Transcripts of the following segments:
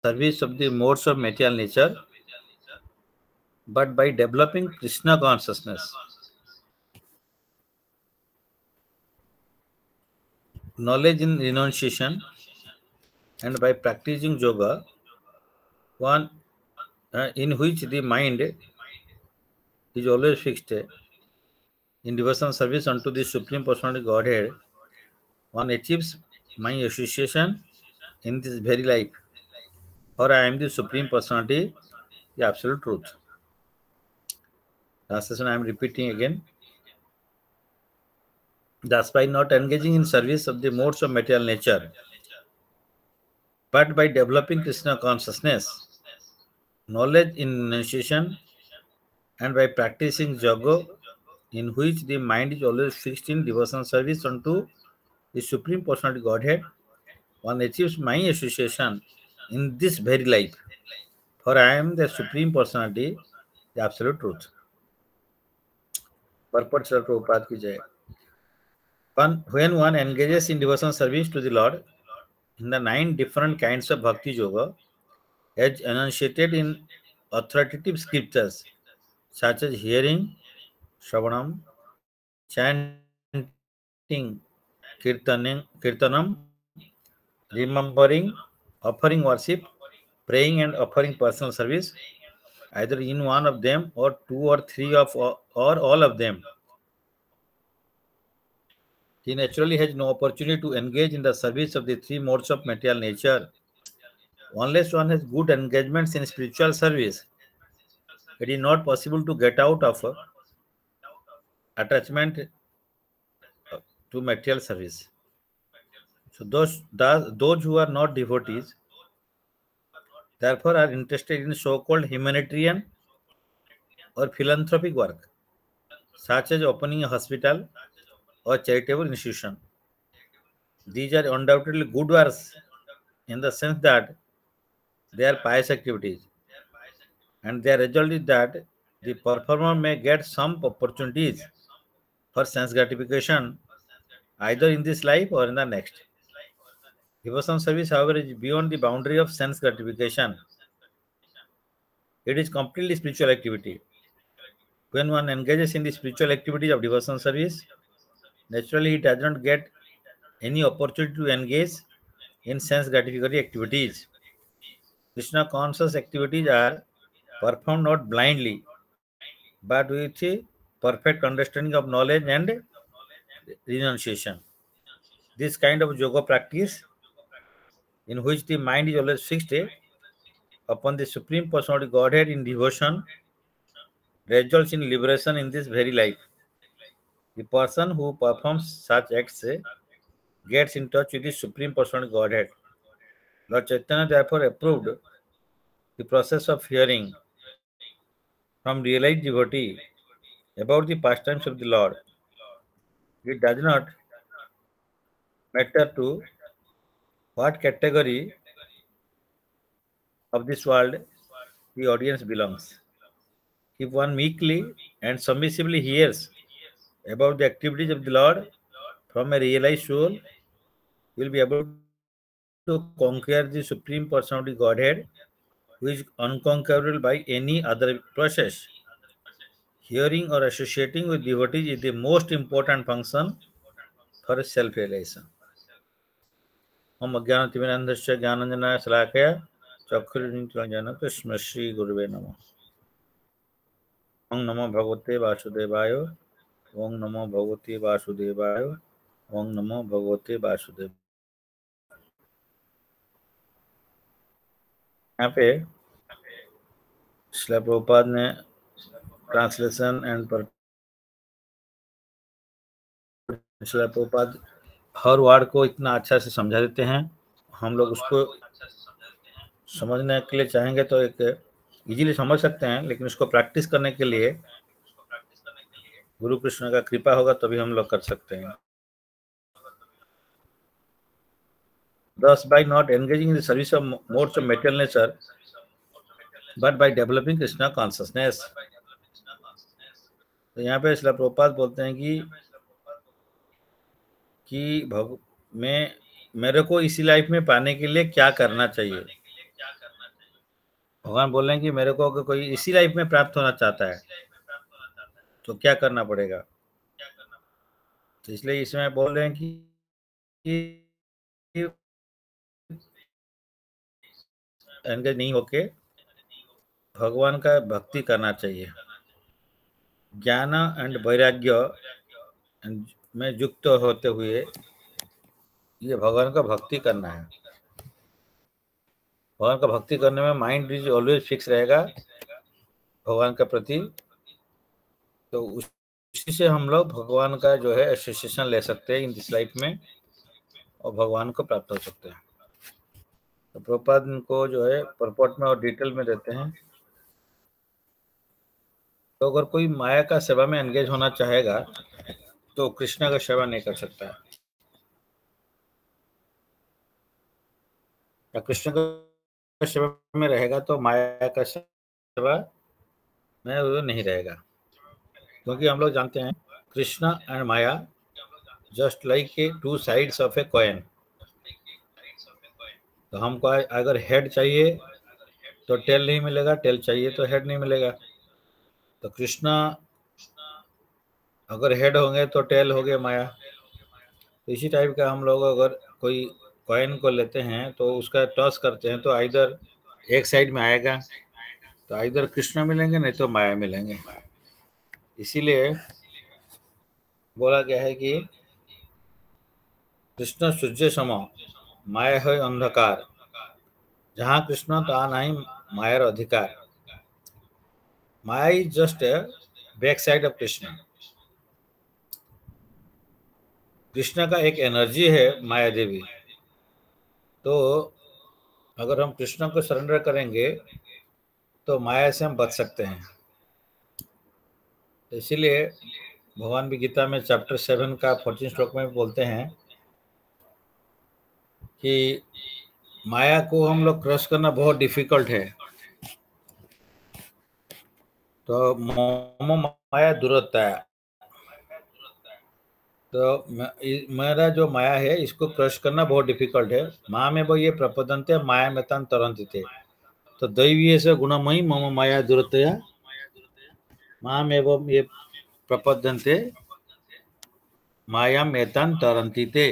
service of the modes of material nature, but by developing Krishna consciousness. Knowledge in renunciation and by practicing yoga, one in which the mind is always fixed in devotional service unto the Supreme Personality Godhead, one achieves my association in this very life. For I am the Supreme Personality, the Absolute Truth. Translation I am repeating again. Thus, by not engaging in service of the modes of material nature, but by developing Krishna consciousness, knowledge in renunciation, and by practicing yoga, in which the mind is always fixed in devotional service unto the Supreme Personality Godhead, one achieves my association in this very life. For I am the Supreme Personality, the Absolute Truth. Purport Srila Prabhupada ki jai. When one engages in devotional service to the Lord, in the 9 different kinds of bhakti yoga, as enunciated in authoritative scriptures, such as hearing, shravanam, chanting, kirtanam, remembering, offering worship, praying and offering personal service, either in one of them or 2 or 3 of or all of them. He naturally has no opportunity to engage in the service of the 3 modes of material nature. Unless one has good engagements in spiritual service, it is not possible to get out of attachment to material service. So those who are not devotees, therefore are interested in so-called humanitarian or philanthropic work, such as opening a hospital or charitable institution. These are undoubtedly good works in the sense that they are pious activities, and their result is that the performer may get some opportunities for sense gratification either in this life or in the next. Devotional service, however, is beyond the boundary of sense gratification. It is completely spiritual activity. When one engages in the spiritual activity of devotional service, naturally he does not get any opportunity to engage in sense gratificatory activities. Krishna conscious activities are performed not blindly, but with a perfect understanding of knowledge and renunciation. This kind of yoga practice, in which the mind is always fixed upon the Supreme Personality Godhead in devotion, results in liberation in this very life. The person who performs such acts gets in touch with the Supreme Personality Godhead. Lord Chaitanya therefore approved the process of hearing from realized devotee about the pastimes of the Lord. It does not matter to what category of this world the audience belongs. If one meekly and submissively hears about the activities of the Lord from a realized soul, he will be able to conquer the Supreme Personality Godhead, who is unconquerable by any other process. Hearing or associating with devotees is the most important function for self-realization. Om Ajnana-timirandhasya Jnananjana Salakaya Chakkhurindrajana Krishna Shri Guruve Namo. Om Namo Bhagavate Vasudevaya. Om Namo Bhagavate Vasudevaya. Om Namo Bhagavate Vasudevaya. यहाँ पे श्रील प्रभुपाद ने translation and Srila Prabhupada her word को इतना अच्छा से समझा देते हैं, हम लोग उसको समझने के लिए चाहेंगे तो एक इजीली समझ सकते हैं, लेकिन उसको प्रैक्टिस करने के लिए गुरु कृष्ण का कृपा होगा तभी हम लोग कर सकते हैं. Thus, by not engaging in the service of modes of material nature, but by developing Krishna consciousness. तो यहाँ पे श्रील प्रभुपाद बोलते हैं कि मेरे को इसी लाइफ में पाने के लिए क्या करना चाहिए. भगवान बोल रहे हैं कि मेरे को अगर कोई इसी लाइफ में प्राप्त होना चाहता है तो क्या करना पड़ेगा। तो इसलिए इसमें बोल रहे हैं कि एंगेज नहीं होके भगवान का भक्ति करना चाहिए। ज्ञान एंड वैराग्य में युक्त होते हुए ये भगवान का भक्ति करना है। भगवान का भक्ति करने में माइंड इज ऑलवेज फिक्स रहेगा भगवान के प्रति। तो उसी से हम लोग भगवान का जो है एसोसिएशन ले सकते हैं इन दिस लाइफ में और भगवान को प्राप्त हो सकते हैं। तो प्रभुपाद को जो है परपोर्ट में और डिटेल में देते हैं। तो अगर कोई माया का सेवा में एंगेज होना चाहेगा तो कृष्णा का सेवा नहीं कर सकता है, या कृष्ण का सेवा में रहेगा तो माया का सेवा में वो नहीं रहेगा। क्योंकि हम लोग जानते हैं Krishna and Maya just like A two sides of a coin. तो हमको अगर हेड चाहिए तो टेल नहीं मिलेगा, टेल चाहिए तो हेड नहीं मिलेगा। तो कृष्णा अगर हेड होंगे तो टेल हो गए माया। तो इसी टाइप का हम लोग अगर कोई कॉइन को लेते हैं तो उसका टॉस करते हैं तो आइदर एक साइड में आएगा, तो आइदर कृष्णा मिलेंगे नहीं तो माया मिलेंगे। इसीलिए बोला गया है कि कृष्ण सूर्य सम माया है अंधकार, जहाँ कृष्ण तहाँ नहीं मायर अधिकार। Maya is just back side of Krishna. Krishna का एक एनर्जी है माया देवी। तो अगर हम कृष्ण को सरेंडर करेंगे तो माया से हम बच सकते हैं। तो इसीलिए भगवान भी गीता में चैप्टर 7 का 14 श्लोक में बोलते हैं कि माया को हम लोग क्रॉस करना बहुत डिफिकल्ट है। तो मोमो माया दूरता है। तो मेरा जो माया है इसको क्रश करना बहुत डिफिकल्ट है। माँ में वो ये प्रपदंते माया में तान तरंती थे। तो दैवीय से गुणमयी मम माया दूरतया माँ में वो ये प्रपदंते माया में तान तरंती थे।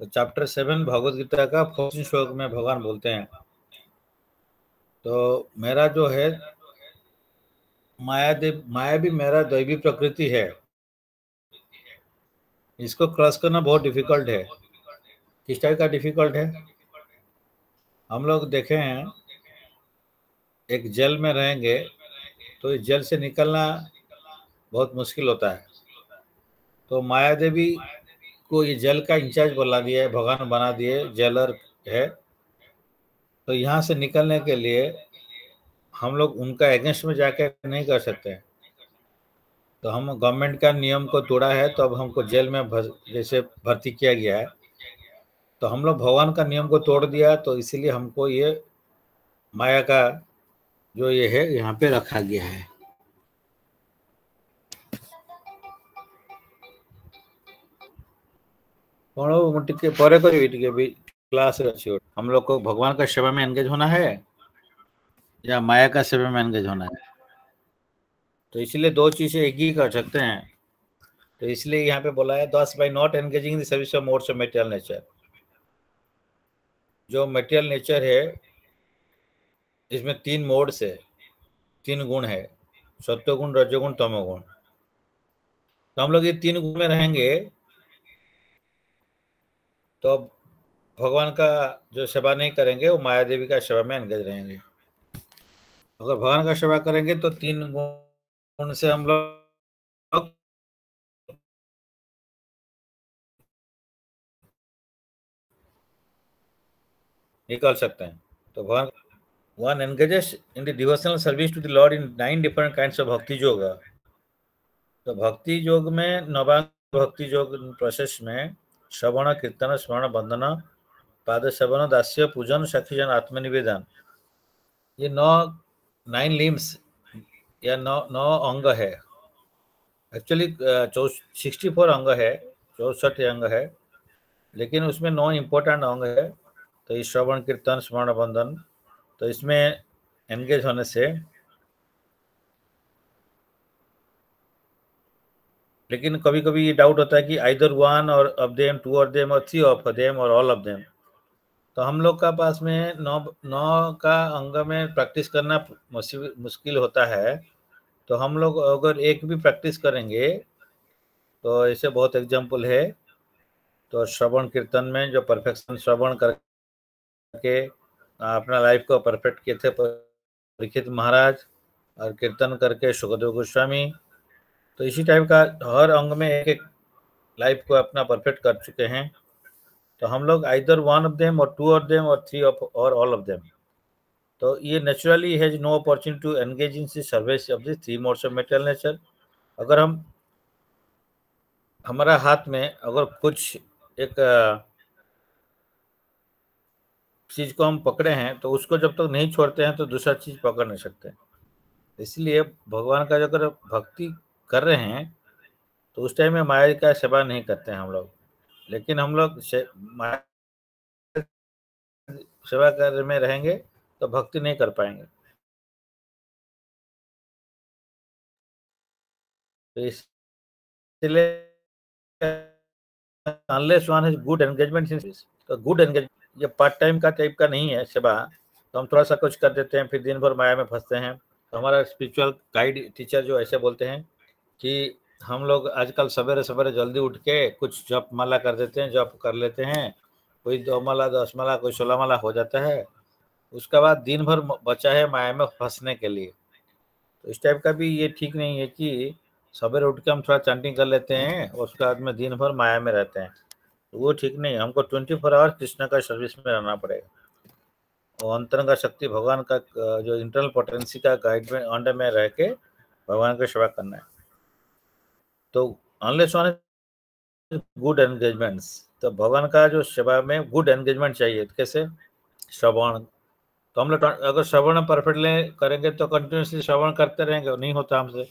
तो चैप्टर 7 भगवद गीता का 14 श्लोक में भगवान बोलते हैं तो मेरा जो है माया भी मेरा दैवी प्रकृति है। इसको क्रॉस करना बहुत डिफिकल्ट है। किस टाइप का डिफिकल्ट है? हम लोग देखे हैं एक जेल में रहेंगे तो इस जेल से निकलना बहुत मुश्किल होता है। तो माया देवी को ये जेल का इंचार्ज बना दिया है, भगवान बना दिए, जेलर है। तो यहाँ से निकलने के लिए हम लोग उनका अगेंस्ट में जाके नहीं कर सकते। तो हम गवर्नमेंट का नियम को तोड़ा है तो अब हमको जेल में जैसे भर्ती किया गया है। तो हम लोग भगवान का नियम को तोड़ दिया तो इसीलिए हमको ये माया का जो ये है यहाँ पे रखा गया है। पर क्लास हम लोग को भगवान का सेवा में एंगेज होना है या माया का सेवा में एंगेज होना है। तो इसलिए दो चीजें एक ही कर सकते हैं। तो इसलिए यहाँ पे बोला है thus by not engaging the service of modes of material nature. जो मटेरियल नेचर है इसमें 3 मोड्स है, 3 गुण है, सत्वगुण, रजोगुण, तमोगुण। तो हम लोग ये 3 गुण में रहेंगे तो भगवान का जो सेवा नहीं करेंगे वो माया देवी का सेवा में एंगेज रहेंगे। अगर भगवान का सेवा करेंगे तो 3 गुण से हम लोग निकल सकते हैं। तो भगवान one engages in the devotional service to the Lord in 9 different kinds of भक्ति योग। तो भक्ति योग में नवांग भक्ति योग प्रोसेस में श्रवण, कीर्तन, स्मरण, बंदन, पाद सेवन, दास्य, पूजन, सखीजन, आत्मनिवेदन, ये 9 लिम्स या 9 अंग है। एक्चुअली 64 अंग है, 64 अंग है, लेकिन उसमें 9 इम्पोर्टेंट अंग है। तो ये श्रवण, कीर्तन, स्मरण, बंदन, तो इसमें एंगेज होने से, लेकिन कभी कभी ये डाउट होता है कि आइदर वन और of them, to of them, और थ्री ऑफ देम, और ऑल ऑफ देम। तो हम लोग का पास में नौ नौ का अंग में प्रैक्टिस करना मुश्किल होता है। तो हम लोग अगर एक भी प्रैक्टिस करेंगे, तो ऐसे बहुत एग्जाम्पल है। तो श्रवण कीर्तन में जो परफेक्शन श्रवण करके अपना लाइफ को परफेक्ट किए थे परीक्षित महाराज, और कीर्तन करके सुखदेव गोस्वामी। तो इसी टाइप का हर अंग में एक एक लाइफ को अपना परफेक्ट कर चुके हैं। तो हम लोग आइदर वन ऑफ देम और टू ऑफ देम और थ्री ऑफ और ऑल ऑफ देम। तो ये naturally has no opportunity to engage in service of the three modes of material nature. अगर हम हमारा हाथ में अगर कुछ एक चीज को हम पकड़े हैं, तो उसको जब तक नहीं छोड़ते हैं तो दूसरा चीज पकड़ नहीं सकते। इसलिए भगवान का अगर भक्ति कर रहे हैं, तो उस टाइम में माया का सेवा नहीं करते हैं हम लोग। लेकिन हम लोग माया सेवा कार्य में रहेंगे तो भक्ति नहीं कर पाएंगे। तो इसलिए unless one has good engagement in this, तो गुड एंगेजमेंट ये पार्ट टाइम का टाइप का नहीं है सेवा। तो हम थोड़ा सा कुछ कर देते हैं, फिर दिन भर माया में फंसते हैं। तो हमारा स्पिरिचुअल गाइड टीचर जो ऐसे बोलते हैं कि हम लोग आजकल सवेरे सवेरे जल्दी उठ के कुछ जप माला कर देते हैं, जप कर लेते हैं, कोई 2 माला 10 माला कोई 16 माला हो जाता है। उसके बाद दिन भर बचा है माया में फंसने के लिए। तो इस टाइप का भी ये ठीक नहीं है कि सवेरे उठ के हम थोड़ा चैंटिंग कर लेते हैं और उसके बाद में दिन भर माया में रहते हैं। तो वो ठीक नहीं है। हमको 24 आवर कृष्ण का सर्विस में रहना पड़ेगा। और अंतरंग शक्ति भगवान का जो इंटरनल पोटेंसी का गाइड में अंडर में रह के भगवान की सेवा करना है। तो अनलेस वन गुड एंगेजमेंट्स, तो भगवान का जो सेवा में गुड एंगेजमेंट चाहिए। कैसे? श्रवण। तो हम लोग अगर श्रवण परफेक्टली करेंगे तो कंटिन्यूसली श्रवण करते रहेंगे, नहीं होता हमसे।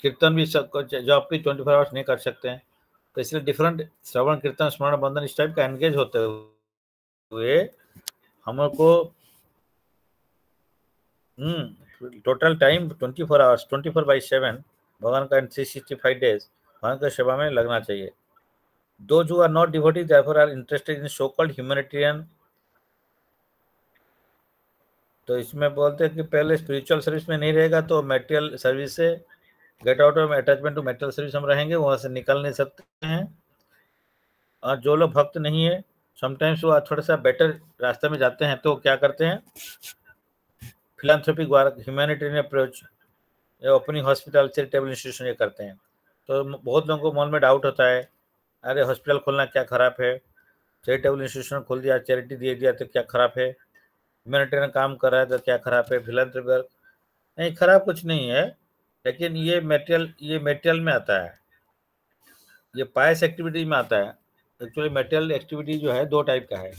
कीर्तन भी सब जो आप भी 24 आवर्स नहीं कर सकते हैं। तो इसलिए डिफरेंट श्रवण कीर्तन स्मरण बंधन इस टाइप का एंगेज होते हुए हमको टोटल टाइम 24 आवर्स 24/7 भगवान का 365 डेज भगवान की सेवा में लगना चाहिए। Those who are not devotees therefore are interested in so-called humanitarian। तो इसमें बोलते हैं कि पहले स्पिरिचुअल सर्विस में नहीं रहेगा तो मेटेरियल सर्विस से get out of attachment to material service हम रहेंगे, वहां से निकल नहीं सकते हैं। और जो लोग भक्त नहीं है, समटाइम्स वो थोड़ा सा बेटर रास्ते में जाते हैं, तो क्या करते हैं? Philanthropic work, humanitarian approach, opening hospital, charitable institution ये करते हैं। तो बहुत लोगों को मन में डाउट होता है, अरे हॉस्पिटल खोलना क्या खराब है, चैरिटेबल इंस्टीट्यूशन खोल दिया, चैरिटी दे दिया तो क्या खराब है, ह्यूमैनिटेरियन काम कर रहा है तो क्या खराब है, फिलांथ्रोपी वर्क नहीं, खराब कुछ नहीं है। लेकिन ये मेटेरियल में आता है, ये पायस एक्टिविटी में आता है। एक्चुअली मेटेरियल एक्टिविटी जो है दो टाइप का है।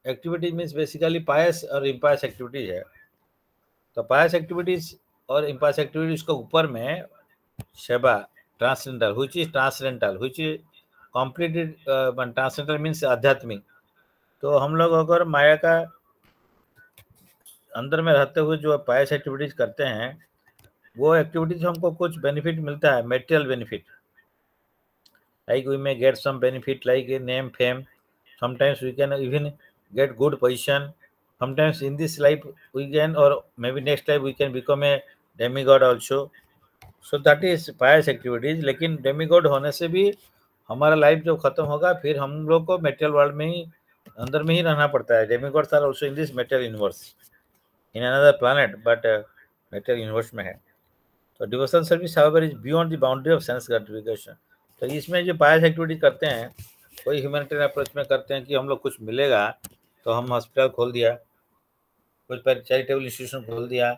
एक्टिविटी मीन्स बेसिकली पायस और इम्पायस एक्टिविटीज है। तो पायस एक्टिविटीज और इम्पायस एक्टिविटीज के ऊपर में सेवा ट्रांससेंडेंटल, व्हिच इज कॉम्प्लीटेड। ट्रांससेंडेंटल मीन्स आध्यात्मिक। तो हम लोग अगर माया का अंदर में रहते हुए जो पायस एक्टिविटीज करते हैं, वो एक्टिविटीज हमको कुछ बेनिफिट मिलता है, material benefit. Like we may get some benefit like a name, fame. Sometimes we can even get good position. Sometimes in this life we can, or maybe next life we can become a demigod also. So that is pious activities. लेकिन demigod होने से भी हमारा life जब खत्म होगा, फिर हम लोग को मेटेरियल वर्ल्ड में ही अंदर में ही रहना पड़ता है। Demigods are also in this material universe, in another planet, but material universe में है। तो devotional service however is beyond the boundary of sense gratification. तो इसमें जो पायस एक्टिविटी करते हैं, कोई ह्यूमैनिटेरियन अप्रोच में करते हैं कि हम लोग कुछ मिलेगा, तो हम हॉस्पिटल खोल दिया, कुछ चैरिटेबल इंस्टीट्यूशन खोल दिया,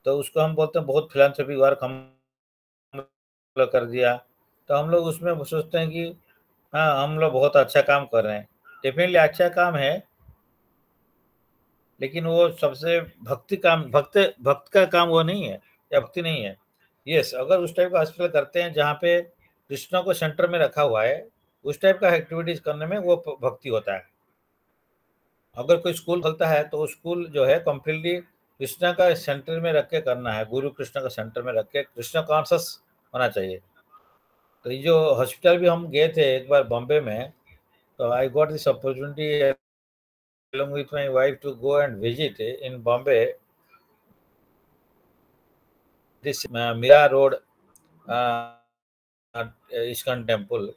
तो उसको हम बोलते हैं बहुत फिलांथ्रोपिक वर्क हम लोग कर दिया। तो हम लोग उसमें सोचते हैं कि हाँ हम लोग बहुत अच्छा काम कर रहे हैं। डेफिनेटली अच्छा काम है, लेकिन वो सबसे भक्त का काम वो नहीं है, या भक्ति नहीं है। यस, अगर उस टाइप का हॉस्पिटल करते हैं जहाँ पे कृष्ण को सेंटर में रखा हुआ है, उस टाइप का एक्टिविटीज करने में वो भक्ति होता है। अगर कोई स्कूल खोलता है तो स्कूल जो है कम्प्लीटली कृष्णा का सेंटर में रख के करना है, गुरु कृष्णा का सेंटर में रख के कृष्णा कॉन्शस होना चाहिए। तो ये जो हॉस्पिटल भी हम गए थे एक बार बॉम्बे में, तो I got this opportunity along with my wife to go and visit in Bombay this Mira Road uh, ISKCON temple,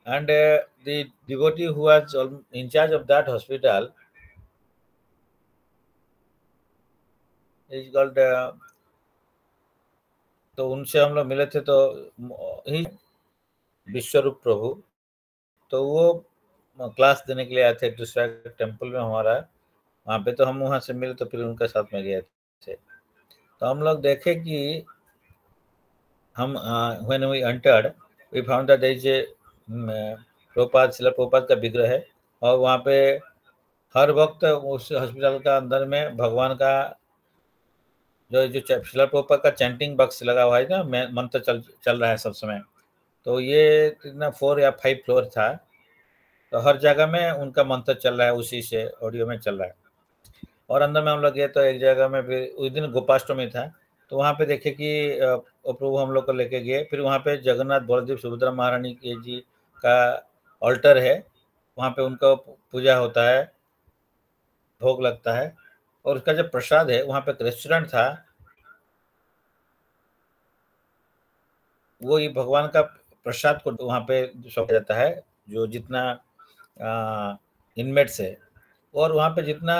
and the devotee who was in charge of that hospital is called तो उनसे हम लोग मिले थे, तो ही विश्वरूप प्रभु, तो वो class देने के लिए आए थे दूसरा टेम्पल में हमारा, वहाँ पे तो हम वहाँ से मिले, तो फिर उनके साथ में गए थे। तो हम लोग देखे कि हम when we entered we found that there is a Prabhupada शिला प्रभुपाद का विग्रह है, और वहाँ पे हर वक्त उस हॉस्पिटल का अंदर में भगवान का जो शिला प्रभुपाद का चैंटिंग बॉक्स लगा हुआ है ना, मंत्र चल रहा है सब समय। तो ये कितना 4 या 5 फ्लोर था, तो हर जगह में उनका मंत्र चल रहा है, उसी से ऑडियो में चल रहा है। और अंदर में हम लोग गए तो एक जगह में फिर उस दिन गोपाष्टमी था, तो वहाँ पे देखे कि प्रभु हम लोग को लेके गए। फिर वहाँ पे जगन्नाथ बलदेव सुभद्रा महारानी के जी का ऑल्टर है, वहाँ पे उनका पूजा होता है, भोग लगता है, और उसका जो प्रसाद है, वहाँ पे एक रेस्टोरेंट था, वो ये भगवान का प्रसाद को वहाँ पे सौंपा जाता है, जो जितना इनमेट्स है, और वहाँ पे जितना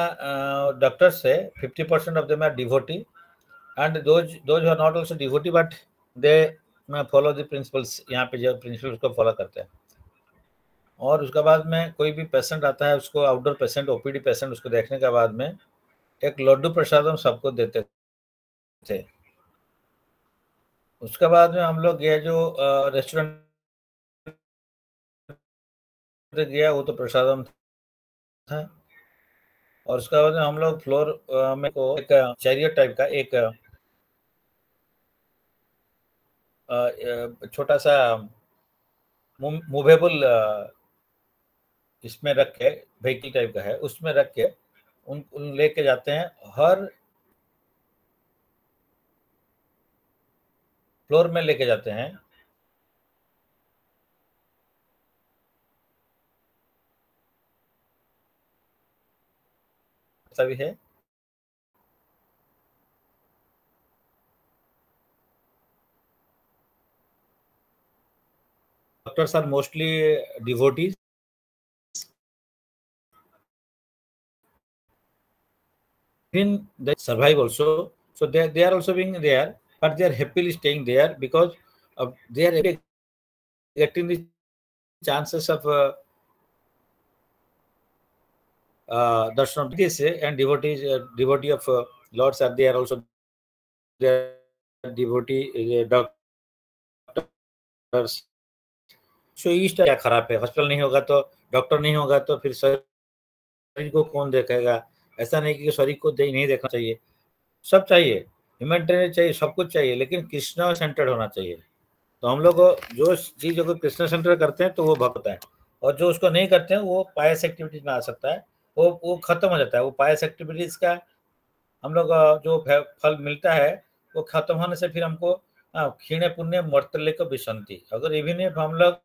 डॉक्टर्स है 50% of them are devotee, and those who are not also devotee but they follow the principles, यहाँ पे जो प्रिंसिपल्स को फॉलो करते हैं। और उसके बाद में कोई भी पेशेंट आता है, उसको आउटडोर पेशेंट, ओपीडी पेशेंट, उसको देखने के बाद में एक लड्डू प्रसाद हम सबको देते थे। उसके बाद में हम लोग गए जो रेस्टोरेंट गया, वो तो प्रसादम था, और उसके बाद में हम लोग फ्लोर में को एक चैरियट टाइप का एक छोटा सा मूवेबल इसमें रख के, व्हीकल टाइप का है, उसमें रख के उन लेके जाते हैं, हर फ्लोर में लेके जाते हैं। ऐसा भी है। Doctors are mostly devotees, in they survive also, so they are also being there, but they are happily staying there because of they are getting the chances of darshan of this, and devotees devotee of lords are there also, their devotee doctors। सो इस क्या खराब है, hospital नहीं होगा तो, doctor नहीं होगा तो फिर शरीर को कौन देखेगा? ऐसा नहीं कि शरीर को नहीं देखना चाहिए, सब चाहिए, ह्यूमैनिटेरियन चाहिए, सब कुछ चाहिए, लेकिन कृष्णा सेंटर्ड होना चाहिए। तो हम लोग जो चीज को कृष्णा सेंटर करते हैं तो वो भक्त है, और जो उसको नहीं करते हैं वो पायस एक्टिविटीज में आ सकता है, वो खत्म हो जाता है। वो पायस एक्टिविटीज का हम लोग जो फल मिलता है, वो खत्म होने से फिर हमको क्षीण पुण्य मर्तल्य को विसंति, अगर इवन हम लोग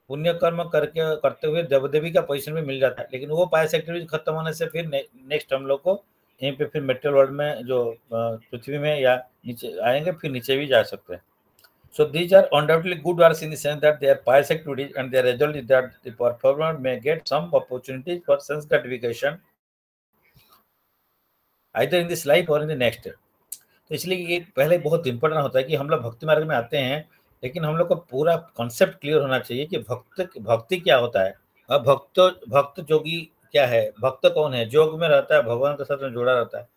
पुण्य कर्म करके करते हुए देव देवी का पोजीशन भी मिल जाता है, लेकिन वो पायस एक्टिविटीज खत्म होने से फिर नेक्स्ट हम लोग को यहीं पे फिर मेटेरियल वर्ल्ड में जो पृथ्वी में या नीचे आएंगे, फिर नीचे भी जा सकते हैं। So these are undoubtedly good works in the sense that they are pious activities, and their result is that the performer may get some opportunities for sense gratification either in this life or in the next। तो इसलिए ये पहले बहुत important होता है कि हम लोग भक्ति मार्ग में आते हैं, लेकिन हम लोग को पूरा कॉन्सेप्ट क्लियर होना चाहिए कि भक्ति क्या होता है, और भक्त जोगी क्या है, भक्त कौन है, जोग में रहता है, भगवान के साथ में जुड़ा रहता है,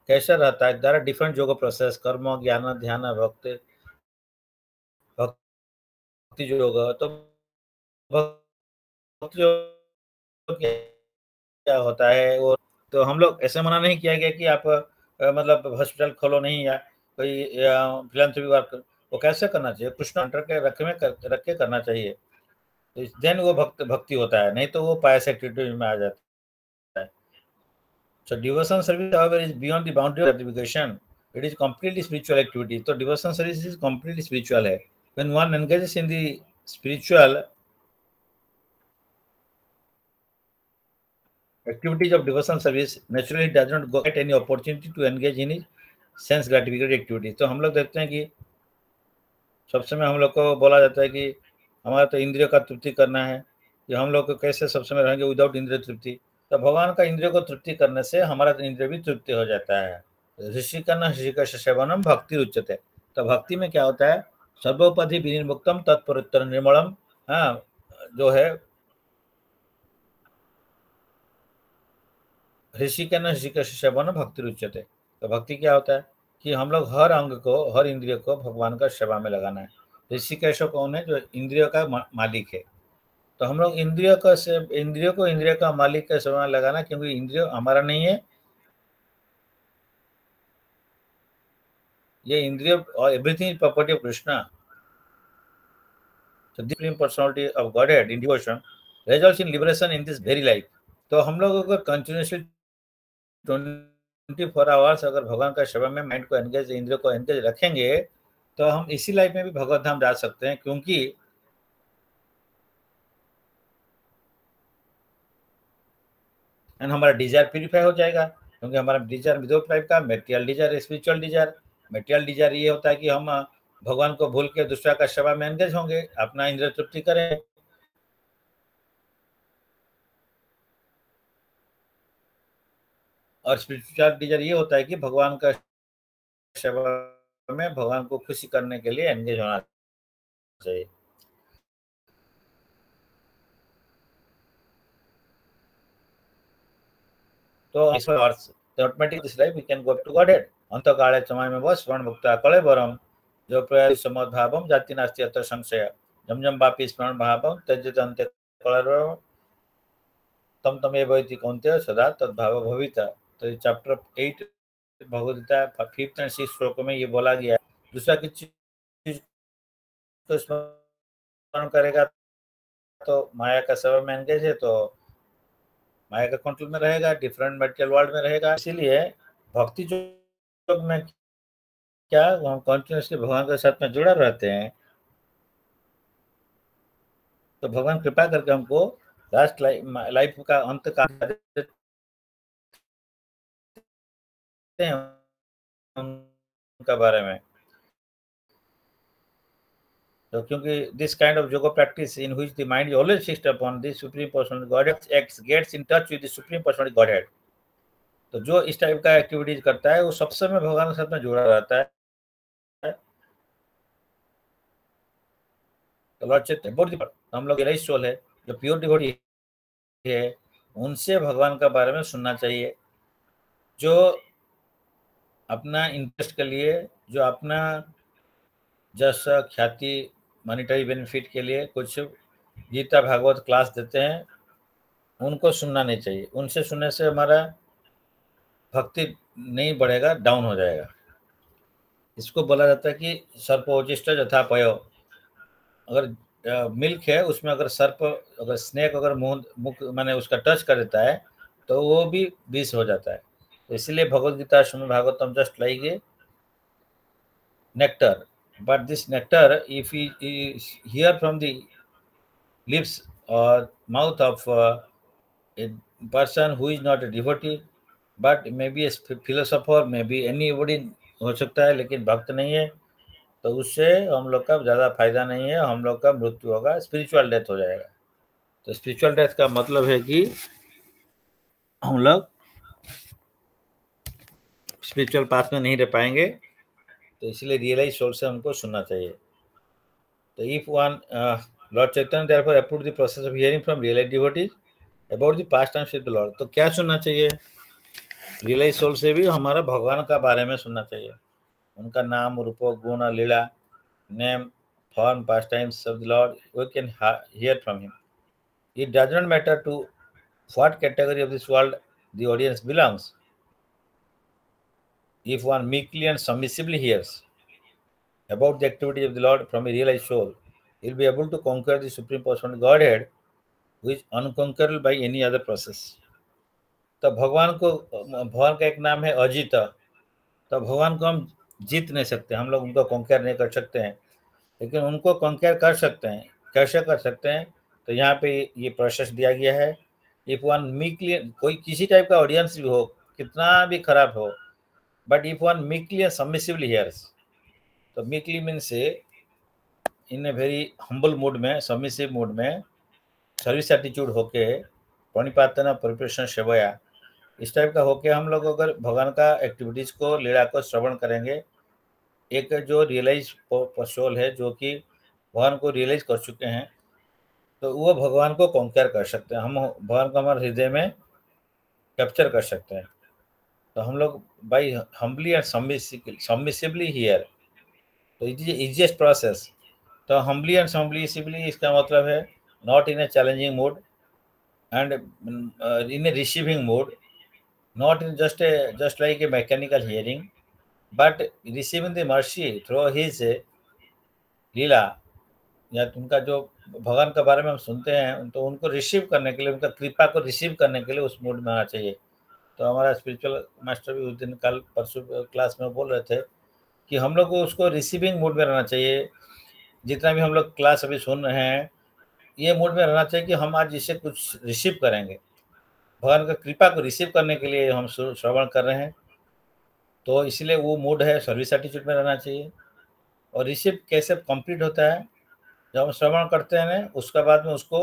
कैसा रहता है। देयर आर डिफरेंट योग प्रोसेस, कर्म, ज्ञान, ध्यान, भक्ति योग। तो भक्ति योग क्या होता है वो, तो हम लोग ऐसे मना नहीं किया गया कि आप मतलब हॉस्पिटल खोलो नहीं, या कोई फिलैंथ्रोपी वर्क, वो कैसे करना चाहिए, कृष्ण के रख के करना चाहिए। देन वो भक्ति होता है, नहीं तो वो पायस एक्टिविटी में आ जाता है। So devotion service however is beyond the boundary of gratification. It is completely spiritual activity. तो devotion service is completely spiritual है. When one engages in the spiritual activities of devotion service, naturally does not get any opportunity to engage in his sense gratificatory activities. तो हम लोग देखते हैं कि सब समय हम लोग को बोला जाता है कि हमारा तो इंद्रियों का तृप्ति करना है, कि हम लोग को कैसे सब समय रहेंगे विदाउट इंद्रिय तृप्ति। तो भगवान का इंद्रियों को तृप्ति करने से हमारा तो इंद्रिय भी तृप्ति हो जाता है। ऋषिकर्ण ऋषिकेश सेवनम भक्ति रुच्यते। तो भक्ति में क्या होता है, सर्वोपधि विनिर्मुक्तम तत्परोत्तर निर्मलम। हाँ, जो है ऋषिकर्ण ऋषिकेश सेवन भक्ति रुच्यते। तो भक्ति क्या होता है कि हम लोग हर अंग को, हर इंद्रिय को भगवान का सेवा में लगाना है। ऋषिकेश कौन है, जो इंद्रियों का मालिक है। तो हम लोग इंद्रियों को इंद्रिय का मालिक का सेवा में लगाना, क्योंकि इंद्रिय हमारा नहीं है, ये इंद्रिय और everything is property of Krishna. So the supreme personality of Godhead in devotion results in liberation in this very life. तो हम लोग अगर कंटिन्यूसली 24 आवर्स अगर भगवान का सेवा में माइंड को एंगेज, इंद्रियों को एंगेज रखेंगे, तो हम इसी लाइफ में भी भगवत धाम जा सकते हैं। क्योंकि एंड हमारा डिजायर प्यूरिफाई हो जाएगा, क्योंकि हमारा डिजायर दो टाइप का, material desire, spiritual desire. Material desire ये होता है कि हम भगवान को भूल के दूसरा का सेवा में एंगेज होंगे, अपना इंद्रिय तृप्ति करें। और स्पिरिचुअल डिजायर ये होता है कि भगवान का सेवा में भगवान को खुशी करने के लिए एंगेज होना चाहिए। तो इस automatic this life we can go to Godhead. अंत काले समय में बस स्मरण भक्ता कले वरम जो प्रयास समद भावम जाति नास्ति अत्र संशय जम जम वापी स्मरण भावम त्यजत अंत्य कलरवरम तम तम एव इति कौन्तेय सदा तद्भाव भविता। तो chapter 8 Bhagavad Gita 5th and 6th श्लोक में ये बोला गया है। दूसरा किस चीज को स्मरण करेगा तो माया का सेवा में एंगेज है, तो माया का कंट्रोल में रहेगा, डिफरेंट मटेरियल वर्ल्ड में रहेगा। इसीलिए भक्ति योग में क्या हम कंटिन्यूसली भगवान के साथ में जुड़ा रहते हैं, तो भगवान कृपा करके हमको लास्ट लाइफ का अंत का देते हैं उनका बारे में। तो क्योंकि this kind of yoga practice in which the mind is always fixed upon the supreme personal Godhead acts gets in touch with the supreme personal Godhead. तो जो इस टाइप का एक्टिविटीज करता है वो सब समय भगवान के साथ में जुड़ा रहता है। तो लॉर्ड चैप्टर हम लोग इलाइट सोल है, जो प्योर डिवोटी है, उनसे भगवान का बारे में सुनना चाहिए। जो अपना इंटरेस्ट के लिए, जो अपना जस ख्याति मॉनिटरी बेनिफिट के लिए कुछ गीता भागवत क्लास देते हैं, उनको सुनना नहीं चाहिए। उनसे सुनने से हमारा भक्ति नहीं बढ़ेगा, डाउन हो जाएगा। इसको बोला जाता है कि सर्पोचिष्ट यथा पयो। अगर मिल्क है उसमें अगर सर्प, अगर स्नेक अगर मुख माने उसका टच कर देता है तो वो भी विष हो जाता है। तो इसलिए Bhagavad Gita Srimad Bhagavatam just like a nectar, but this nectar, if we hear from the lips or mouth of a person who is not a devotee, but maybe a philosopher, maybe anybody हो सकता है, लेकिन भक्त नहीं है, तो उससे हम लोग का ज़्यादा फायदा नहीं है, हम लोग का मृत्यु होगा, स्पिरिचुअल डेथ हो जाएगा। तो स्पिरिचुअल डेथ का मतलब है कि हम लोग स्पिरिचुअल पाथ में नहीं रह पाएंगे। तो इसलिए रियलाइज सोल से हमको सुनना चाहिए। तो if one Lord Chaitanya therefore approved the process of hearing from realized devotees about the pastimes of the Lord। तो क्या सुनना चाहिए, रियलाइज सोल से भी हमारा भगवान का बारे में सुनना चाहिए, उनका नाम, रूप, गुण, लीला, name, form, pastimes of the Lord, we can hear from him। It does not matter to what category of this world the audience belongs, if one meekly and submissively hears about the activity of the Lord from a realized soul, He'll be able to conquer the supreme personality Godhead, which is unconquerable by any other process. तो भगवान का एक नाम है अजित। तो भगवान को हम जीत नहीं सकते, हम लोग उनको कॉन्कर नहीं कर सकते हैं, लेकिन उनको कॉन्कर कर सकते हैं। कैसे कर सकते हैं? तो यहाँ पे ये प्रोसेस दिया गया है। इफ वन मीकली, कोई किसी टाइप का ऑडियंस भी हो, कितना भी खराब हो, but if one meekly and submissively hears, तो meekly means in a very humble mood में, सबमिसिव मूड में, सर्विस एटीट्यूड होके, प्रणिपातना परिप्रेषण सेवया, इस टाइप का होके हम लोग अगर भगवान का एक्टिविटीज को, लीला को श्रवण करेंगे, एक जो रियलाइज सोल है, जो कि भगवान को रियलाइज कर चुके हैं, तो वो भगवान को कॉन्कर कर सकते हैं। हम भगवान को हमारे हृदय में कैप्चर कर सकते हैं। तो हम लोग by humbly and submissively hear, तो इट इज इजिएस्ट प्रोसेस। तो हम्बली एंड सबमिसिवली इसका मतलब है not in a challenging mood and in a receiving mood, not in just like a mechanical hearing, but receiving the mercy through his लीला, या उनका जो भगवान के बारे में हम सुनते हैं, तो उनको रिसीव करने के लिए, उनका कृपा को रिसीव करने के लिए उस मूड में आना चाहिए। तो हमारा स्पिरिचुअल मास्टर भी उस दिन कल परसों क्लास में बोल रहे थे कि हम लोग को उसको रिसीविंग मूड में रहना चाहिए। जितना भी हम लोग क्लास अभी सुन रहे हैं, ये मूड में रहना चाहिए कि हम आज इससे कुछ रिसीव करेंगे। भगवान का कृपा को रिसीव करने के लिए हम श्रवण कर रहे हैं, तो इसलिए वो मूड है सर्विस एटीट्यूड में रहना चाहिए। और रिसीव कैसे कंप्लीट होता है? जब हम श्रवण करते हैं ना, उसके बाद में उसको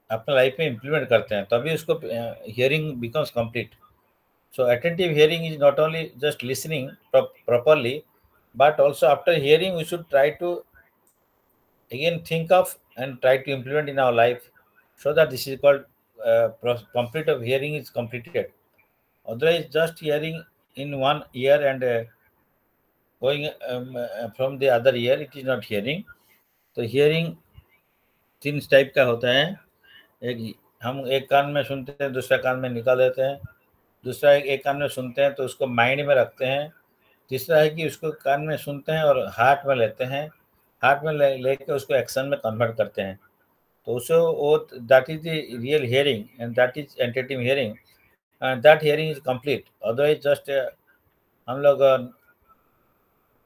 अपने लाइफ में इम्प्लीमेंट करते हैं, तभी उसको hearing becomes complete. So attentive hearing is not only just listening properly, but also after hearing we should try to again think of and try to implement in our life, so that this is called complete of hearing is completed. Otherwise just hearing in one ear and going from the other ear, it is not hearing. तो hearing तीन type का होता है। एक, हम एक कान में सुनते हैं, दूसरा कान में निकाल देते हैं। दूसरा एक कान में सुनते हैं तो उसको माइंड में रखते हैं। तीसरा है कि उसको कान में सुनते हैं और हार्ट में लेते हैं, हार्ट में लेके उसको एक्शन में कन्वर्ट करते हैं। तो उसको वो that is the real hearing and that is entertaining hearing, and that hearing is complete. Otherwise just हम लोग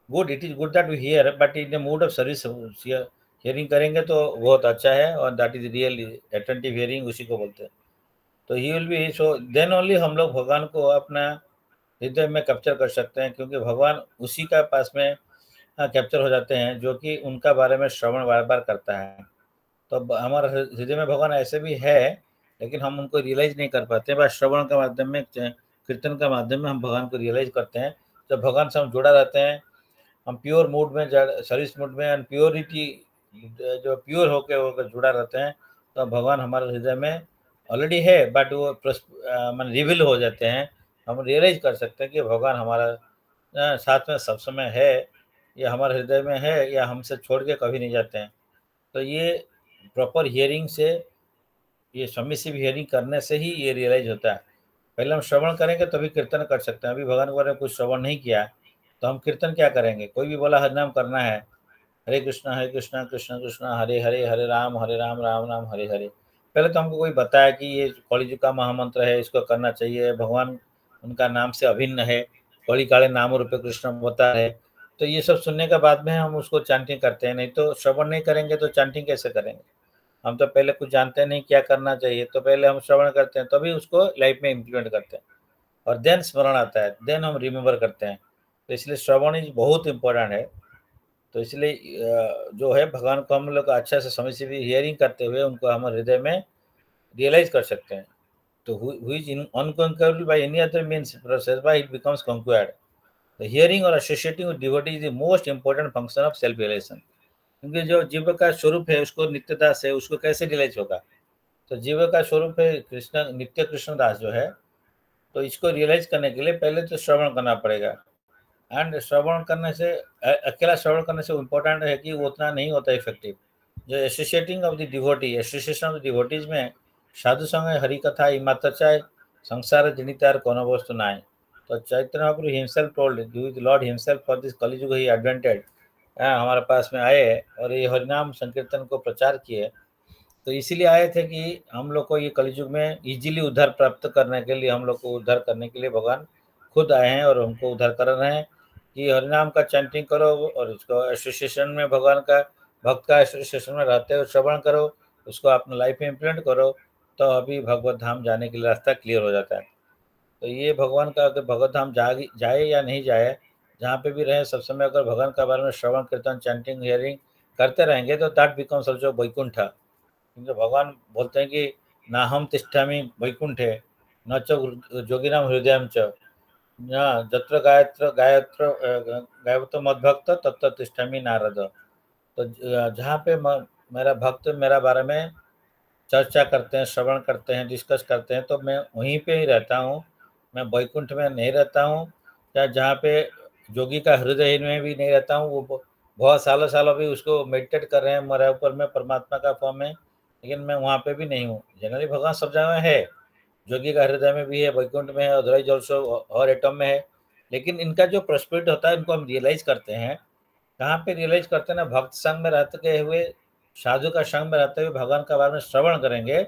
good, it is good that we hear, but in the mood of service hearing करेंगे तो बहुत अच्छा है, और that is real attentive hearing, उसी को बोलते हैं। तो he will be, so then only हम लोग भगवान को अपना हृदय में कैप्चर कर सकते हैं, क्योंकि भगवान उसी का पास में कैप्चर हो जाते हैं जो कि उनका बारे में श्रवण बार बार करता है। तो हमारे हृदय में भगवान ऐसे भी है, लेकिन हम उनको रियलाइज नहीं कर पाते। बस श्रवण के माध्यम में, कीर्तन के माध्यम में हम भगवान को रियलाइज करते हैं। जब भगवान से हम जुड़ा रहते हैं, हम प्योर मूड में, सर्विस मूड में, एंड प्योरिटी जो प्योर होकर जुड़ा रहते हैं, तो भगवान हमारे हृदय में ऑलरेडी है, बट वो मान रिवील हो जाते हैं। हम रियलाइज कर सकते हैं कि भगवान हमारा साथ में सब समय है, या हमारे हृदय में है, या हमसे छोड़ के कभी नहीं जाते हैं। तो ये प्रॉपर हियरिंग से, ये सबमिसिव हियरिंग करने से ही ये रियलाइज होता है। पहले हम श्रवण करेंगे तभी कीर्तन कर सकते हैं। अभी भगवान के बारे में कुछ श्रवण नहीं किया तो हम कीर्तन क्या करेंगे? कोई भी बोला हरि नाम करना है, हरे कृष्णा कृष्ण कृष्ण हरे हरे, हरे राम राम राम हरे हरे। पहले तो हमको कोई बताया कि ये कलियुग का महामंत्र है, इसको करना चाहिए, भगवान उनका नाम से अभिन्न है, कली काले नाम रूपे कृष्ण बता है। तो ये सब सुनने के बाद में हम उसको चैंटिंग करते हैं। नहीं तो श्रवण नहीं करेंगे तो चैंटिंग कैसे करेंगे? हम तो पहले कुछ जानते नहीं क्या करना चाहिए, तो पहले हम श्रवण करते हैं, तभी उसको लाइफ में इम्प्लीमेंट करते हैं, और देन स्मरण आता है, देन हम रिमेम्बर करते हैं। तो इसलिए श्रवण इज बहुत इंपॉर्टेंट है। तो इसलिए जो है भगवान को हम लोग अच्छा से समझ से भी हियरिंग करते हुए उनको हमारे हृदय में रियलाइज कर सकते हैं। तो who is unconquerable by any other means process by it becomes conquered. The hearing or associating with devotee is the most important function of self realization. क्योंकि जो जीव का स्वरूप है उसको नित्यता से उसको कैसे रियलाइज होगा? तो जीव का स्वरूप है कृष्ण, नित्य कृष्णदास जो है। तो इसको रियलाइज करने के लिए पहले तो श्रवण करना पड़ेगा, एंड श्रवण करने से, अकेला श्रवण करने से इम्पोर्टेंट है कि वो उतना नहीं होता इफेक्टिव। जो associating of the devotee, association of the devotees में साधु संग हरि कथा मात्र चाहे संसार जनितार कोनो वस्तु नाय। तो Chaitanya Mahaprabhu himself told, lord himself for this Kaliyug he advented हमारे पास में आए और ये हरिनाम संकीर्तन को प्रचार किए। तो इसीलिए आए थे कि हम लोग को ये कलयुग में इजीली उद्धार प्राप्त करने के लिए, हम लोग को उद्धार करने के लिए भगवान खुद आए हैं और हमको उद्धार कर रहे हैं कि हरिनाम का चैंटिंग करो और इसको एसोसिएशन में, भगवान का भक्त का एसोसिएशन में रहते हो श्रवण करो, उसको अपने लाइफ में इम्प्लीमेंट करो, तो अभी भगवत धाम जाने के लिए रास्ता क्लियर हो जाता है। तो ये भगवान का, अगर भगवत धाम जाए या नहीं जाए, जहाँ पे भी रहे सब समय अगर भगवान के बारे में श्रवण कीर्तन चैंटिंग हियरिंग करते रहेंगे तो दैट बिकम्स ऑल्सो वैकुंठ। क्योंकि भगवान बोलते हैं कि ना हम तिष्ठामि वैकुंठे न च जोगिनाम हृदयम च, जत्र गायत्र गायत्र गायत्र मद्भक्त तत्र तिष्ठामि नारद। तो जहाँ पे मेरा भक्त मेरा बारे में चर्चा करते हैं, श्रवण करते हैं, डिस्कस करते हैं, तो मैं वहीं पे ही रहता हूँ। मैं वैकुंठ में नहीं रहता हूँ, या जहाँ पे जोगी का हृदय में भी नहीं रहता हूँ। वो बहुत सालों सालों भी उसको मेडिटेट कर रहे हैं, मेरे ऊपर में परमात्मा का फॉर्म में, लेकिन मैं वहाँ पे भी नहीं हूँ। जनरली भगवान सब जगह है, जोगी का हृदय में भी है, वैकुंठ में है, अदरवाइज ऑल्सो और एटम में है। लेकिन इनका जो प्रस्पेक्ट होता है, इनको हम रियलाइज करते हैं। कहाँ पे रियलाइज करते हैं ना, भक्त संग में रहते हुए, साधु का संग में रहते हुए भगवान का बारे में श्रवण करेंगे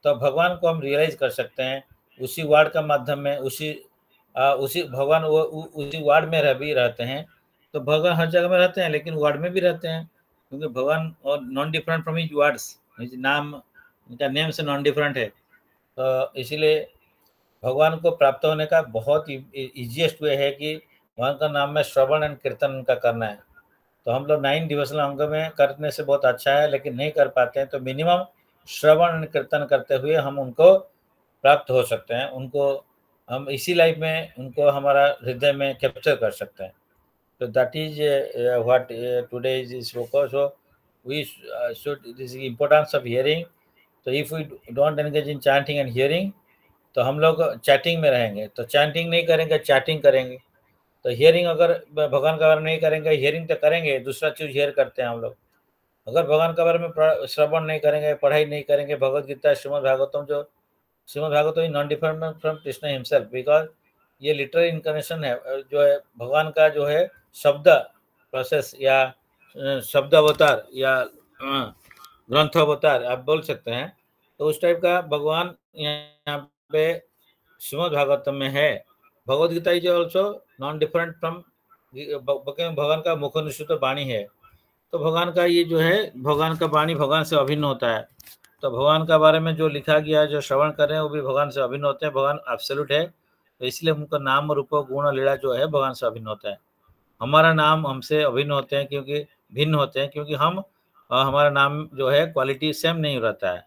तो भगवान को हम रियलाइज कर सकते हैं। उसी वार्ड का माध्यम में, उसी भगवान वो उसी वार्ड में भी रहते हैं। तो भगवान हर जगह में रहते हैं, लेकिन वार्ड में भी रहते हैं, क्योंकि भगवान और non different from his words, नाम, इनका नेम से नॉन डिफरेंट है। तो इसीलिए भगवान को प्राप्त होने का बहुत ईजीएस्ट वे है कि भगवान का नाम में श्रवण एंड कीर्तन उनका करना है। तो हम लोग 9 डिवोशनल अंग में करने से बहुत अच्छा है, लेकिन नहीं कर पाते हैं, तो मिनिमम श्रवण एंड कीर्तन करते हुए हम उनको प्राप्त हो सकते हैं। उनको हम इसी लाइफ में उनको हमारा हृदय में कैप्चर कर सकते हैं। तो that is what today is focus. So we should, this is importance of hearing. तो if we don't engage in chanting and hearing, तो हम लोग चैटिंग में रहेंगे। तो चैंटिंग नहीं करेंगे, चैटिंग करेंगे। तो हियरिंग अगर भगवान का बारे में नहीं करेंगे, हियरिंग तो करेंगे, दूसरा चीज हियर करते हैं हम लोग। अगर भगवान के बारे में श्रवण नहीं करेंगे, पढ़ाई नहीं करेंगे, भगवत गीता, श्रीमद् भागवतम, जो Shrimad Bhagavatam non different from Krishna himself, because ये लिटरल इनकारनेशन है, जो है भगवान का जो है शब्द प्रोसेस, या शब्द अवतार, या ग्रंथ अवतार आप बोल सकते हैं। तो उस टाइप का भगवान यहाँ पे श्रीमद् भागवतम में है। Bhagavad Gita is also non different from, भगवान का मुख निश्चित वाणी है। तो भगवान का ये जो है, भगवान का वाणी भगवान से अभिन्न होता है। तो भगवान का बारे में जो लिखा गया है, जो श्रवण कर रहे हैं, वो भी भगवान से अभिन्न होते हैं। भगवान एब्सोल्यूट है, तो इसलिए उनका नाम रूप गुण लीला जो है भगवान से अभिन्न होता है। हमारा नाम हमसे अभिन्न होते हैं, क्योंकि भिन्न होते हैं, क्योंकि हम हमारा नाम जो है क्वालिटी सेम नहीं रहता है।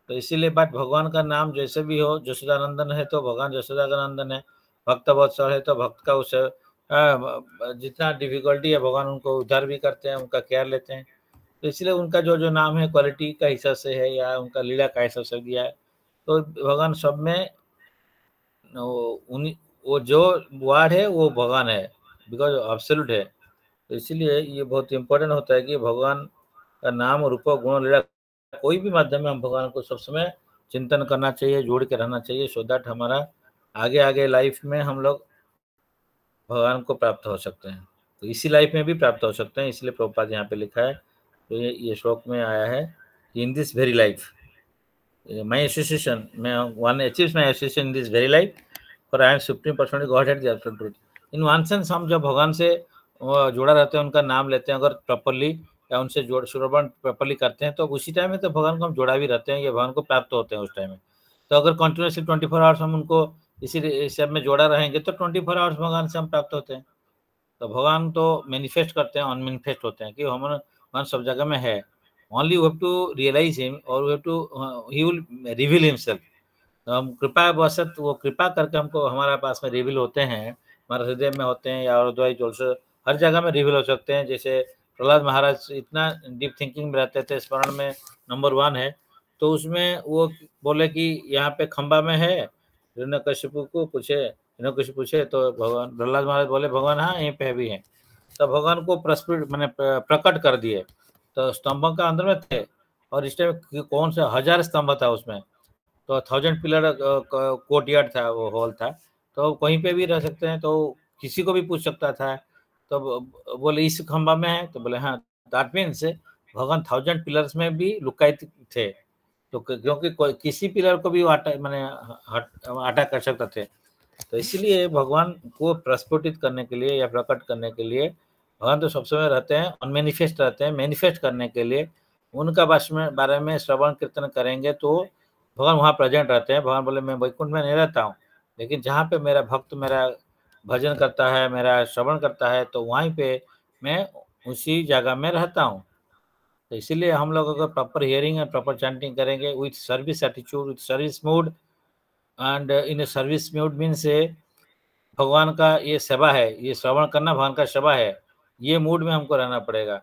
तो इसीलिए बात, भगवान का नाम जैसे भी हो, जसोदानंदन है तो भगवान जसोदा का नंदन है, भक्त वत्सल है तो भक्त का उस जितना डिफिकल्टी है भगवान उनको उद्धार भी करते हैं, उनका केयर लेते हैं। तो इसलिए उनका जो जो नाम है क्वालिटी का हिसाब से है, या उनका लीला का हिसाब से दिया है। तो भगवान सब में वो जो वार्ड है वो भगवान है, बिकॉज एब्सोल्यूट है। तो इसीलिए ये बहुत इंपॉर्टेंट होता है कि भगवान का नाम रूप गुण लीला, कोई भी माध्यम में हम भगवान को सब समय चिंतन करना चाहिए, जोड़ के रहना चाहिए, सो दैट हमारा आगे आगे लाइफ में हम लोग भगवान को प्राप्त हो सकते हैं। तो इसी लाइफ में भी प्राप्त हो सकते हैं। इसलिए प्रभुपाद यहाँ पे लिखा है, तो ये श्लोक में आया है कि in this very life my association में one achieves my association in this very life for I am supreme personality godhead the absolute truth. In one sense हम जब भगवान से जोड़ा रहते हैं, उनका नाम लेते हैं अगर प्रॉपरली, या उनसे जोड़ श्रवण प्रॉपरली करते हैं, तो उसी टाइम में तो भगवान को हम जोड़ा भी रहते हैं, या भगवान को प्राप्त होते हैं उस टाइम में। तो अगर कंटिन्यूसली 24 आवर्स हम उनको इसी सब में जोड़ा रहेंगे, तो 24 आवर्स भगवान से हम प्राप्त होते हैं। तो भगवान तो मैनिफेस्ट करते हैं, अनमैनिफेस्ट होते हैं, कि भगवान सब जगह में है। Only we have to realise him, और we have to he will reveal himself. तो हम कृपा वशत, वो कृपा करके हमको हमारे पास में रिवील होते हैं, हमारे हृदय में होते हैं, या अदरवाइज ऑल्सो हर जगह में रिवील हो सकते हैं। जैसे प्रहलाद महाराज इतना डीप थिंकिंग में रहते थे, स्मरण में नंबर 1 है, तो उसमें वो बोले कि यहाँ पे खंबा में है, हिरण्यकशिपु को पूछे, हिरण्यकशिपु पूछे, तो भगवान प्रहलाद महाराज बोले भगवान हाँ यहीं पे भी हैं। तो भगवान को मैंने प्रकट कर दिए। तो स्तंभ का अंदर में थे, और इस टाइम कौन सा 1000 स्तंभ था उसमें, तो 1000 पिलर कोर्टयार्ड था, वो हॉल था। तो कहीं पे भी रह सकते हैं, तो किसी को भी पूछ सकता था। तो बोले इस खंबा में है, तो बोले हाँ, दैट मीन्स भगवान 1000 पिलर्स में भी लुकायित थे, तो क्योंकि किसी पिलर को भी मैंने हटा कर सकते थे। तो इसलिए भगवान को प्रस्फुटित करने के लिए या प्रकट करने के लिए भगवान तो सब समय रहते हैं, अनमेनिफेस्ट रहते हैं। मैनिफेस्ट करने के लिए उनका बारे में श्रवण कीर्तन करेंगे तो भगवान वहाँ प्रेजेंट रहते हैं। भगवान बोले मैं वैकुंठ में नहीं रहता हूँ, लेकिन जहाँ पे मेरा भक्त मेरा भजन करता है, मेरा श्रवण करता है, तो वहीं पे मैं उसी जगह में रहता हूँ। तो इसीलिए हम लोग अगर proper hearing and proper chanting करेंगे with service attitude, with service mood, and in service mood means भगवान का ये सेवा है, ये श्रवण करना भगवान का सेवा है, ये मूड में हमको रहना पड़ेगा।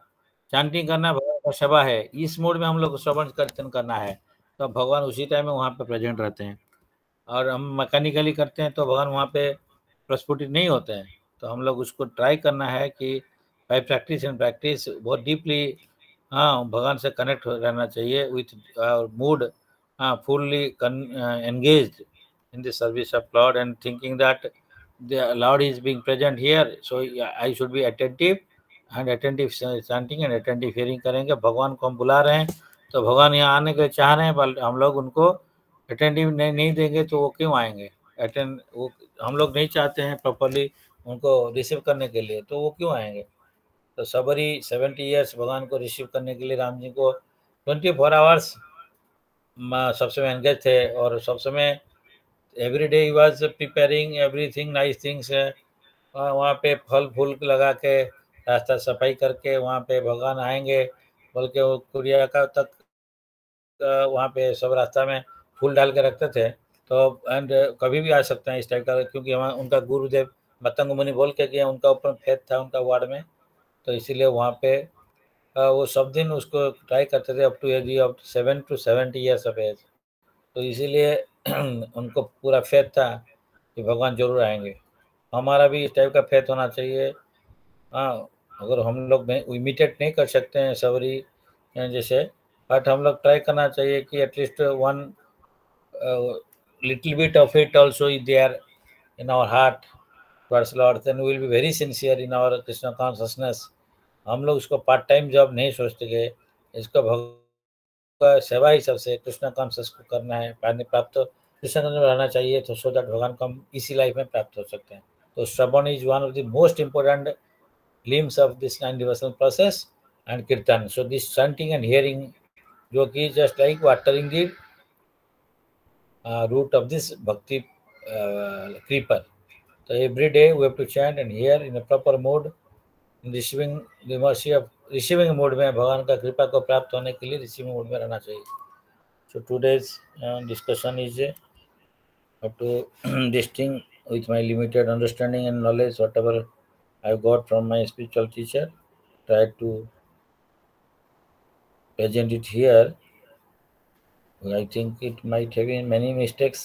चैंटिंग करना भगवान का सेवा है, इस मूड में हम लोग श्रवण कीर्तन करना है, तो भगवान उसी टाइम में वहाँ पे प्रेजेंट रहते हैं। और हम मैकेनिकली करते हैं तो भगवान वहाँ पे प्रस्फुटित नहीं होते हैं। तो हम लोग उसको ट्राई करना है कि बाय प्रैक्टिस एंड प्रैक्टिस बहुत डीपली हाँ भगवान से कनेक्ट रहना चाहिए विथ मूड हाँ fully engaged in the service of Lord and thinking that the Lord is being present here, so I should be attentive and attentive chanting and attentive hearing करेंगे। भगवान को हम बुला रहे हैं तो भगवान यहाँ आने के लिए चाह रहे हैं, पर हम लोग उनको अटेंटिव नहीं देंगे तो वो क्यों आएंगे? वो हम लोग नहीं चाहते हैं प्रॉपरली उनको रिसीव करने के लिए, तो वो क्यों आएंगे? तो सबरी 70 ईयर्स भगवान को रिसीव करने के लिए राम जी को 24 आवर्स सब समय एंगेज थे, और सब समय every day he was preparing everything nice things है। वहाँ पे फल फूल लगा के रास्ता सफाई करके वहाँ पे भगवान आएंगे, बल्कि वो कुरिया का तक वहाँ पे सब रास्ता में फूल डाल के रखते थे। तो एंड कभी भी आ सकते हैं इस टाइप का, क्योंकि वहाँ उनका गुरुदेव मतंग मुनि बोल के गए, उनका ऊपर फेथ था उनका वार्ड में, तो इसीलिए वहाँ पे वो सब दिन उसको ट्राई करते थे up to age of 7 to 70 years of age. तो इसीलिए उनको पूरा फेथ था कि भगवान जरूर आएंगे। हमारा भी इस टाइप का फेथ होना चाहिए। हाँ, अगर हम लोग इमिटेट नहीं कर सकते हैं सबरी जैसे, बट हम लोग ट्राई करना चाहिए कि at least one little bit of it also is there in our heart towards lord, then we will be very sincere in our Krishna consciousness. हम लोग इसको पार्ट टाइम जॉब नहीं सोचते कि इसको का सेवा ही सबसे कृष्ण कॉन्शस को करना है, पानी प्राप्त कृष्ण में रहना चाहिए, तो सो दैट भगवान को हम इसी लाइफ में प्राप्त हो सकते हैं। तो श्रवण is one of the most important limbs of this 9 devotional process and kirtan. So this chanting and hearing जो कि just like watering the root of this bhakti creeper. So every day we have to chant and hear in a proper mood, in receiving the mercy of receiving mood में भगवान का कृपा को प्राप्त होने के लिए receiving mood में रहना चाहिए. So today's discussion is how to this thing with my limited understanding and knowledge, whatever I got from my spiritual teacher, try to present it here. I think it might have been many mistakes